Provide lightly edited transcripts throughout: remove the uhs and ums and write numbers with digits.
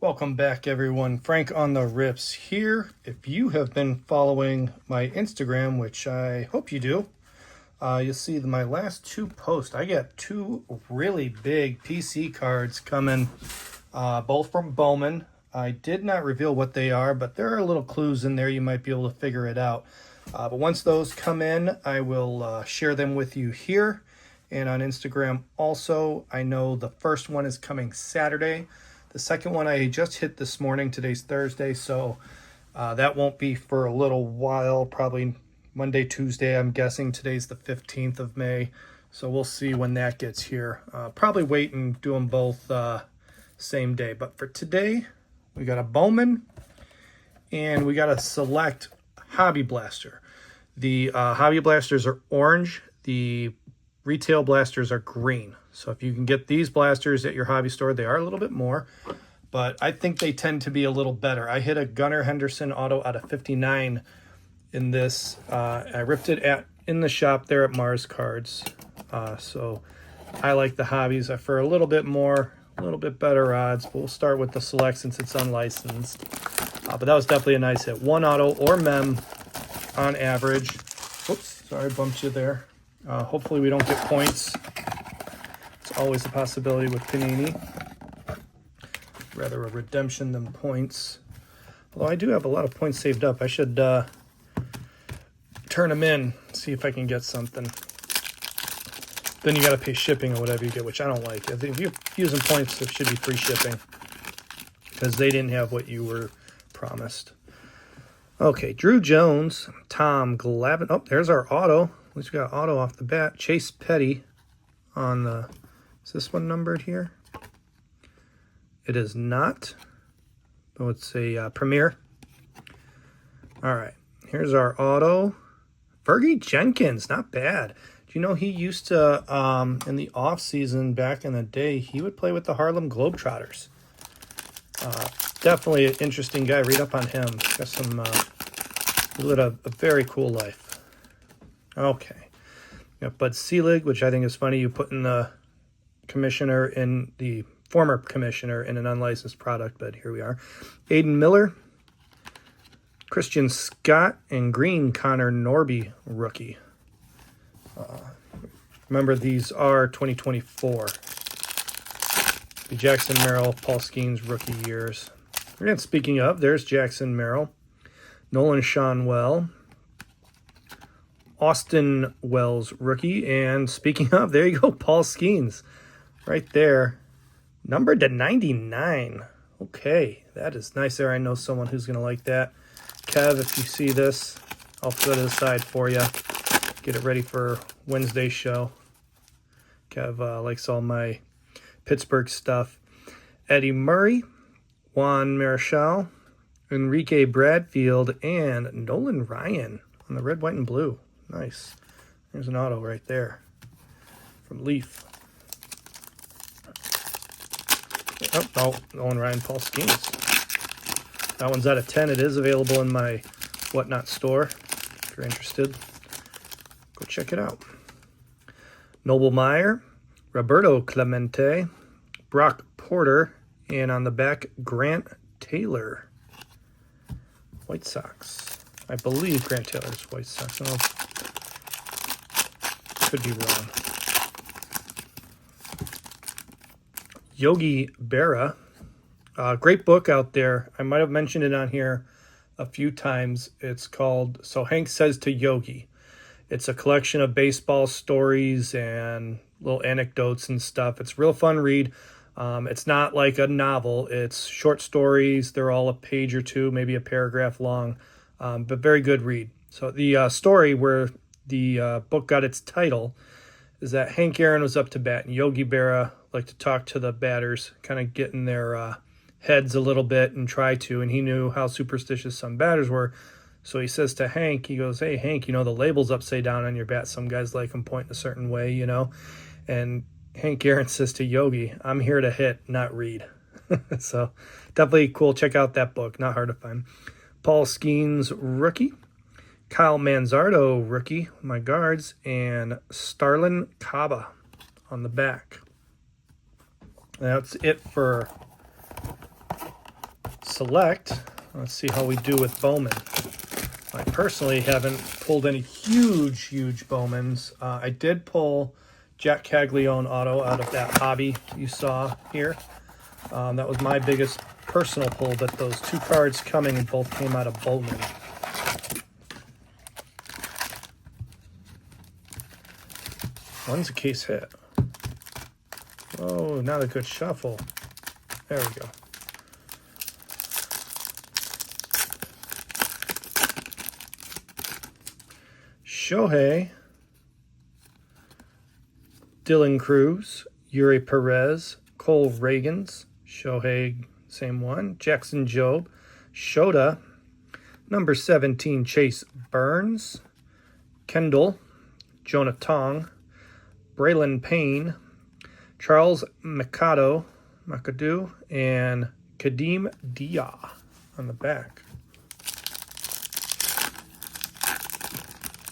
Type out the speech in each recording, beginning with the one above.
Welcome back, everyone. Frank on the Rips here. If you have been following my Instagram, which I hope you do, you'll see my last two posts. I got two really big PC cards coming, both from Bowman. I did not reveal what they are, but there are little clues in there. You might be able to figure it out. But once those come in, I will share them with you here and on Instagram also. I know the first one is coming Saturday. The second one I just hit this morning. Today's Thursday, so that won't be for a little while, probably Monday, Tuesday. I'm guessing today's the 15th of May, so we'll see when that gets here. Probably wait and do them both same day. But for today, we got a Bowman, and we got a select Hobby Blaster. The Hobby Blasters are orange. The retail blasters are green. So if you can get these blasters at your hobby store, they are a little bit more, but I think they tend to be a little better. I hit a Gunnar Henderson auto out of 59 in this. I ripped it in the shop there at Mars Cards. So I like the hobbies for a little bit more, a little bit better odds. But we'll start with the select since it's unlicensed. But that was definitely a nice hit. One auto or mem on average. Whoops, sorry, bumped you there. Hopefully we don't get points. It's always a possibility with Panini. Rather a redemption than points. Although I do have a lot of points saved up. I should turn them in, see if I can get something. Then you got to pay shipping or whatever you get, which I don't like. I think if you're using points, it should be free shipping because they didn't have what you were promised. Okay, Drew Jones, Tom Glavine. Oh, there's our auto. At least we got auto off the bat. Chase Petty on the... Is this one numbered here? It is not. Oh, it's a Premier. All right, here's our auto. Fergie Jenkins, not bad. Do you know he used to, in the off season back in the day, he would play with the Harlem Globetrotters. Definitely an interesting guy. Read up on him. Got some, he lived a very cool life. Okay. Got Bud Selig, which I think is funny. You put in the commissioner in the former commissioner in an unlicensed product, but here we are. Aiden Miller, Christian Scott, and green Connor Norby rookie. Remember, these are 2024. The Jackson Merrill, Paul Skeens rookie years. And speaking of, there's Jackson Merrill, Nolan Shanwell, Austin Wells rookie, and speaking of, there you go, Paul Skeens. Right there, numbered to 99. Okay, that is nice there. I know someone who's going to like that. Kev, if you see this, I'll put it aside for you. Get it ready for Wednesday's show. Kev likes all my Pittsburgh stuff. Eddie Murray, Juan Marichal, Enrique Bradfield, and Nolan Ryan on the red, white, and blue. Nice. There's an auto right there from Leaf. Oh, no, Nolan Ryan, Paul Skeens. That one's out of 10. It is available in my Whatnot store. If you're interested, go check it out. Noble Meyer, Roberto Clemente, Brock Porter, and on the back, Grant Taylor. White Sox. I believe Grant Taylor's White Sox. No, could be wrong. Yogi Berra. Great book out there. I might have mentioned it on here a few times. It's called So Hank Says to Yogi. It's a collection of baseball stories and little anecdotes and stuff. It's a real fun read. It's not like a novel. It's short stories. They're all a page or two, maybe a paragraph long, but very good read. So the story where the book got its title is that Hank Aaron was up to bat, and Yogi Berra liked to talk to the batters, kind of get in their heads a little bit and try to, and he knew how superstitious some batters were. So he says to Hank, he goes, "Hey, Hank, you know, the label's upside down on your bat. Some guys like them pointing a certain way, you know." And Hank Aaron says to Yogi, "I'm here to hit, not read." So definitely cool. Check out that book. Not hard to find. Paul Skeens rookie. Kyle Manzardo rookie, my guards, and Starlin Caba on the back. That's it for select. Let's see how we do with Bowman. I personally haven't pulled any huge Bowmans. I did pull Jack Caglione auto out of that hobby you saw here. That was my biggest personal pull, but those two cards coming both came out of Bowman. One's a case hit. Oh, not a good shuffle. There we go. Shohei, Dylan Cruz, Yuri Perez, Cole Reagans, Shohei, same one, Jackson Jobe, Shota, number 17, Chase Burns, Kendall, Jonah Tong, Braylon Payne, Charles McAdoo, and Kadeem Dia on the back.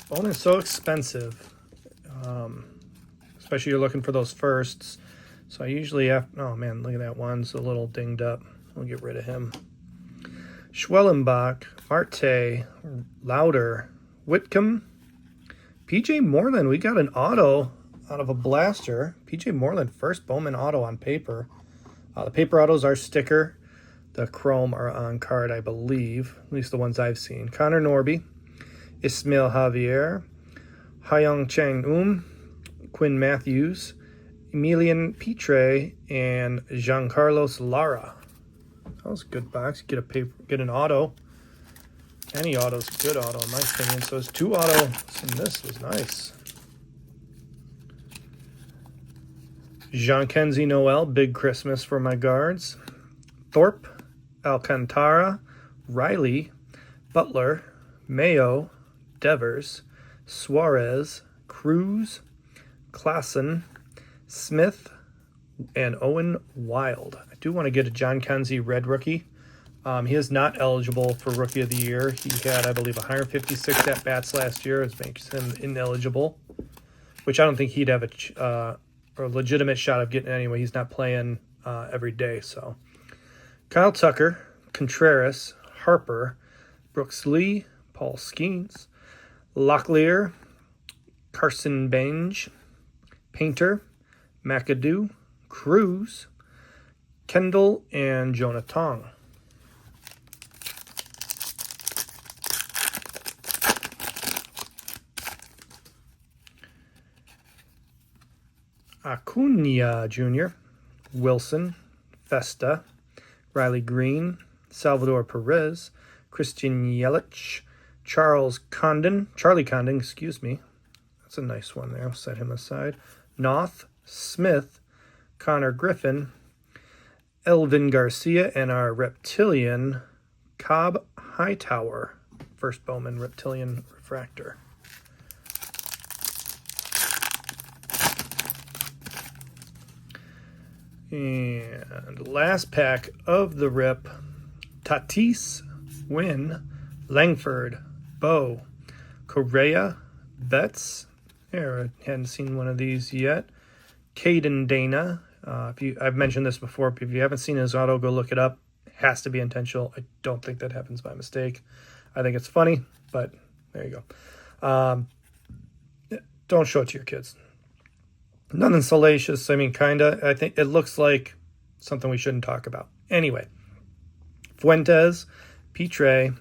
Bowman's so expensive, especially you're looking for those firsts. So I usually have, oh man, look at that, one's a little dinged up. We'll get rid of him. Schwellenbach, Marte, Lauder, Whitcomb, PJ Moreland. We got an auto out of a blaster. PJ Moreland, first Bowman auto on paper. The paper autos are sticker. The chrome are on card, I believe. At least the ones I've seen. Connor Norby, Ismail Javier, Hyung Chang Quinn Matthews, Emilian Pitre, and Giancarlos Lara. That was a good box. Get an auto. Any auto's a good auto in my opinion. So it's 2 autos, and this was nice. Jean-Kenzie Noel, big Christmas for my guards. Thorpe, Alcantara, Riley, Butler, Mayo, Devers, Suarez, Cruz, Klassen, Smith, and Owen Wild. I do want to get a John Kenzie red rookie. He is not eligible for Rookie of the Year. He had, I believe, 156 at-bats last year, which makes him ineligible, which I don't think he'd have a legitimate shot of getting anyway. He's not playing every day. So Kyle Tucker, Contreras, Harper, Brooks Lee, Paul Skeens, Locklear, Carson Bange, Painter, McAdoo, Cruz, Kendall, and Jonah Tong. Acuna Jr., Wilson, Festa, Riley Green, Salvador Perez, Christian Yelich, Charlie Condon, excuse me. That's a nice one there. I'll set him aside. Noth, Smith, Connor Griffin, Elvin Garcia, and our Reptilian, Cobb Hightower. First Bowman Reptilian Refractor. And last pack of the rip, Tatis, Wynn, Langford, Bo, Correa, Betts. There, I hadn't seen one of these yet. Caden Dana. I've mentioned this before, but if you haven't seen his auto, go look it up. It has to be intentional. I don't think that happens by mistake. I think it's funny, but there you go. Don't show it to your kids. Nothing salacious. I mean, kinda. I think it looks like something we shouldn't talk about. Anyway, Fuentes, Pitre,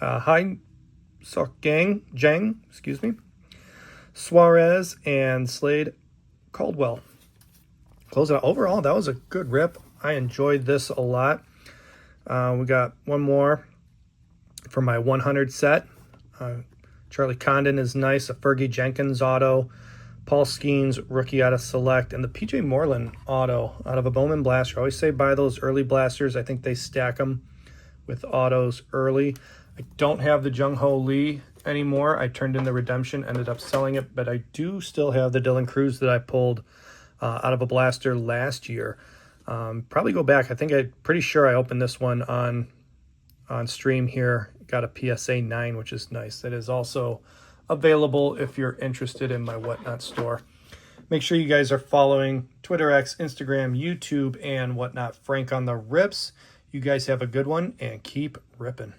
Jang, excuse me, Suarez, and Slade Caldwell. Close it out. Overall, that was a good rip. I enjoyed this a lot. We got one more for my 100 set. Charlie Condon is nice. A Fergie Jenkins auto. Paul Skeens, rookie out of Select, and the PJ Moreland auto out of a Bowman Blaster. I always say buy those early blasters. I think they stack them with autos early. I don't have the Jung Ho Lee anymore. I turned in the redemption, ended up selling it, but I do still have the Dylan Cruz that I pulled out of a blaster last year. Probably go back. I'm pretty sure I opened this one on stream here. Got a PSA 9, which is nice. That is also available if you're interested in my Whatnot store. Make sure you guys are following Twitter, X, Instagram, YouTube, and Whatnot. Frank on the Rips. You guys have a good one and keep ripping.